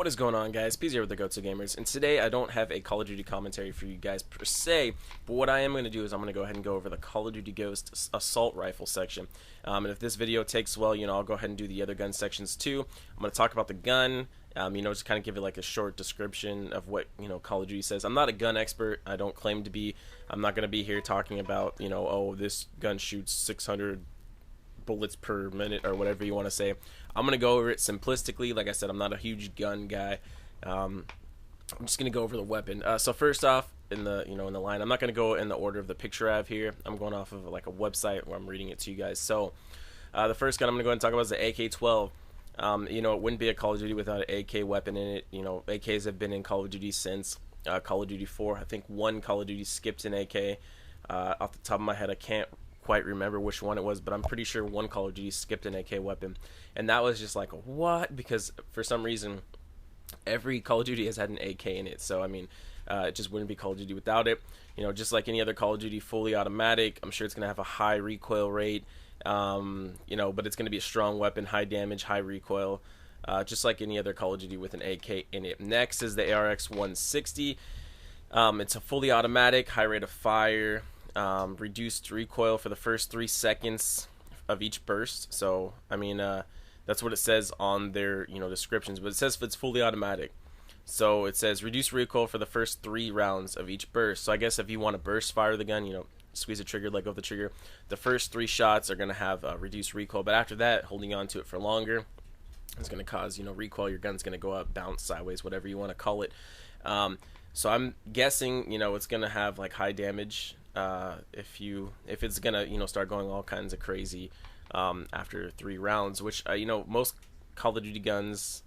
What is going on, guys? Peas here with the Go-To Gamers, and today I don't have a Call of Duty commentary for you guys per se, but what I am going to do is I'm going to go ahead and go over the Call of Duty Ghost assault rifle section. And if this video takes well, I'll go ahead and do the other gun sections too. I'm going to talk about the gun, just kind of give it like a short description of what, Call of Duty says. I'm not a gun expert. I don't claim to be. I'm not going to be here talking about, oh, this gun shoots 600 bullets per minute or whatever you want to say. I'm going to go over it simplistically. Like I said, I'm not a huge gun guy. I'm just going to go over the weapon. So first off, in the line, I'm not going to go in the order of the picture I have here. I'm going off of like a website where I'm reading it to you guys. So the first gun I'm going to go ahead and talk about is the AK-12. It wouldn't be a Call of Duty without an AK weapon in it. AKs have been in Call of Duty since Call of Duty 4. I think one Call of Duty skipped an AK. Off the top of my head, I can't quite remember which one it was, but I'm pretty sure one Call of Duty skipped an AK weapon, and that was just like, what? Because for some reason every Call of Duty has had an AK in it, so I mean, it just wouldn't be Call of Duty without it. Just like any other Call of Duty, fully automatic. I'm sure it's gonna have a high recoil rate, but it's gonna be a strong weapon, high damage, high recoil, just like any other Call of Duty with an AK in it. Next is the ARX-160. It's a fully automatic, high rate of fire, reduced recoil for the first 3 seconds of each burst. So I mean, that's what it says on their descriptions, but it says it's fully automatic. So it says reduced recoil for the first 3 rounds of each burst. So I guess if you want to burst fire the gun, squeeze the trigger, let go of the trigger, the first 3 shots are going to have reduced recoil, but after that, holding on to it for longer is going to cause recoil. Your gun's going to go up, bounce sideways, whatever you want to call it. So I'm guessing it's going to have like high damage. If it's gonna start going all kinds of crazy after 3 rounds, which most Call of Duty guns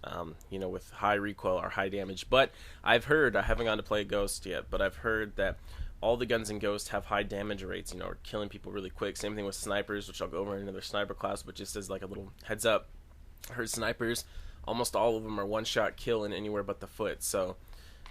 with high recoil are high damage. But I've heard, I haven't gone to play Ghost yet, but I've heard that all the guns in Ghost have high damage rates, are killing people really quick. Same thing with snipers, which I'll go over in another sniper class, but just as like a little heads up, I heard snipers, almost all of them are one-shot kill in anywhere but the foot. So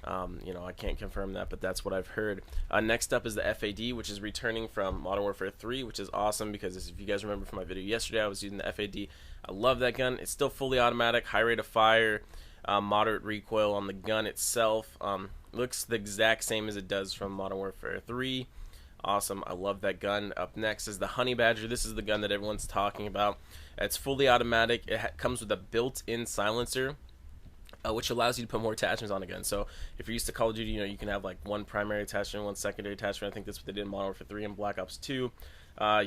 I can't confirm that, but that's what I've heard. Next up is the FAD, which is returning from Modern Warfare 3, which is awesome because if you guys remember from my video yesterday, I was using the FAD. I love that gun. It's still fully automatic, high rate of fire, moderate recoil on the gun itself. Looks the exact same as it does from Modern Warfare 3. Awesome. I love that gun. Up next is the Honey Badger. This is the gun that everyone's talking about. It's fully automatic. It comes with a built-in silencer, which allows you to put more attachments on a gun. So if you're used to Call of Duty, you can have like one primary attachment, one secondary attachment. I think that's what they did in Modern Warfare 3 and Black Ops 2. You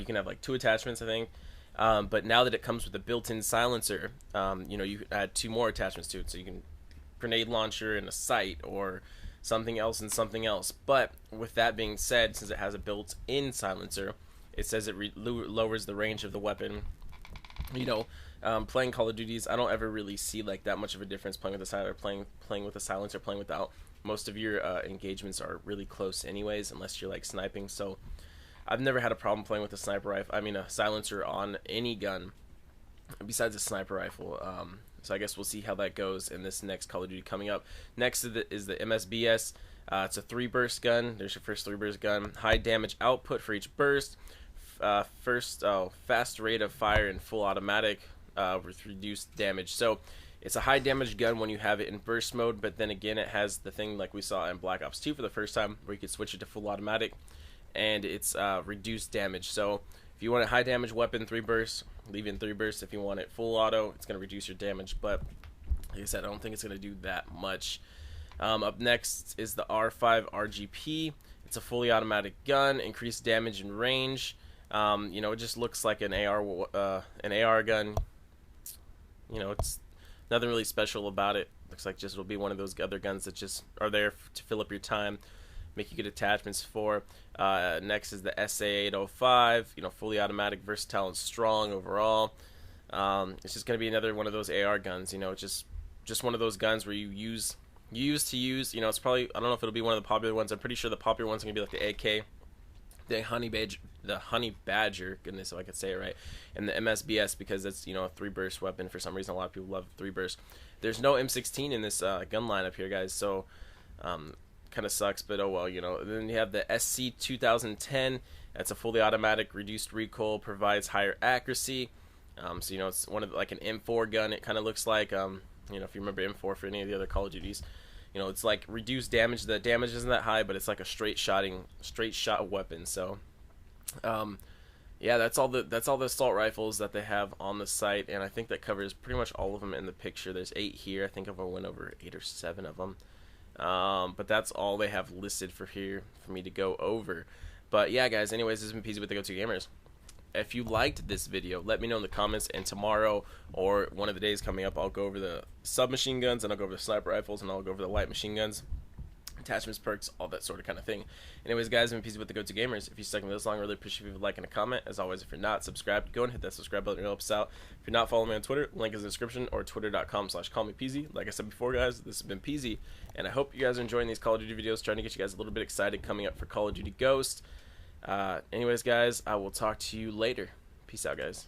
can have like 2 attachments, I think. But now that it comes with a built-in silencer, you add 2 more attachments to it. So you can grenade launcher and a sight, or something else and something else. But with that being said, since it has a built-in silencer, it says it lowers the range of the weapon. Playing Call of Duties, I don't ever really see like that much of a difference playing with a silencer, playing with a silencer, playing without. Most of your engagements are really close anyways, unless you're like sniping. So I've never had a problem playing with a a silencer on any gun besides a sniper rifle. So I guess we'll see how that goes in this next Call of Duty coming up. Next is the MSBS. It's a 3-burst gun. There's your first 3-burst gun. High damage output for each burst. Fast rate of fire and full automatic with reduced damage. So it's a high damage gun when you have it in burst mode, but then again it has the thing like we saw in Black Ops 2 for the first time, where you could switch it to full automatic, and it's reduced damage. So if you want a high damage weapon, 3 bursts, leave it in 3 bursts. If you want it full auto, it's going to reduce your damage, but like I said, I don't think it's going to do that much. Up next is the R5 RGP. It's a fully automatic gun, increased damage and range. It just looks like an AR gun. It's nothing really special about it. Looks like it'll be one of those other guns that just are there to fill up your time, make you get attachments for. Next is the SA-805. Fully automatic, versatile, and strong overall. It's just gonna be another one of those AR guns. Just one of those guns where you use. It's probably, I don't know if it'll be one of the popular ones. I'm pretty sure the popular ones are gonna be like the AK, the Honey Badger, goodness if I could say it right, and the MSBS, because it's a 3-burst weapon. For some reason, a lot of people love 3-burst. There's no M16 in this gun lineup here, guys, so kind of sucks, but oh well. Then you have the SC 2010. That's a fully automatic, reduced recoil, provides higher accuracy. So it's one of like an M4 gun. It kind of looks like You know, if you remember M4 for any of the other Call of Duties, you know, it's like reduced damage. The damage isn't that high, but it's like a straight shot weapon. So, yeah, that's all the assault rifles that they have on the site, and I think that covers pretty much all of them in the picture. There's 8 here. I think I went over 8 or 7 of them. But that's all they have listed for here for me to go over. But yeah, guys, anyways, this has been Peasy with the Go-To Gamers. If you liked this video, let me know in the comments, and tomorrow or one of the days coming up, I'll go over the submachine guns, and I'll go over the sniper rifles, and I'll go over the light machine guns, attachments, perks, all that sort of kind of thing. Anyways, guys, I've been Peasy with the Go-To Gamers. If you stuck with this long, I really appreciate if you like and a comment. As always, if you're not subscribed, go and hit that subscribe button. It helps out. If you're not following me on Twitter, link is in the description, or twitter.com/callmepeasy. Like I said before, guys, this has been Peasy, and I hope you guys are enjoying these Call of Duty videos, trying to get you guys a little bit excited coming up for Call of Duty Ghost. Anyways, guys, I will talk to you later. Peace out, guys.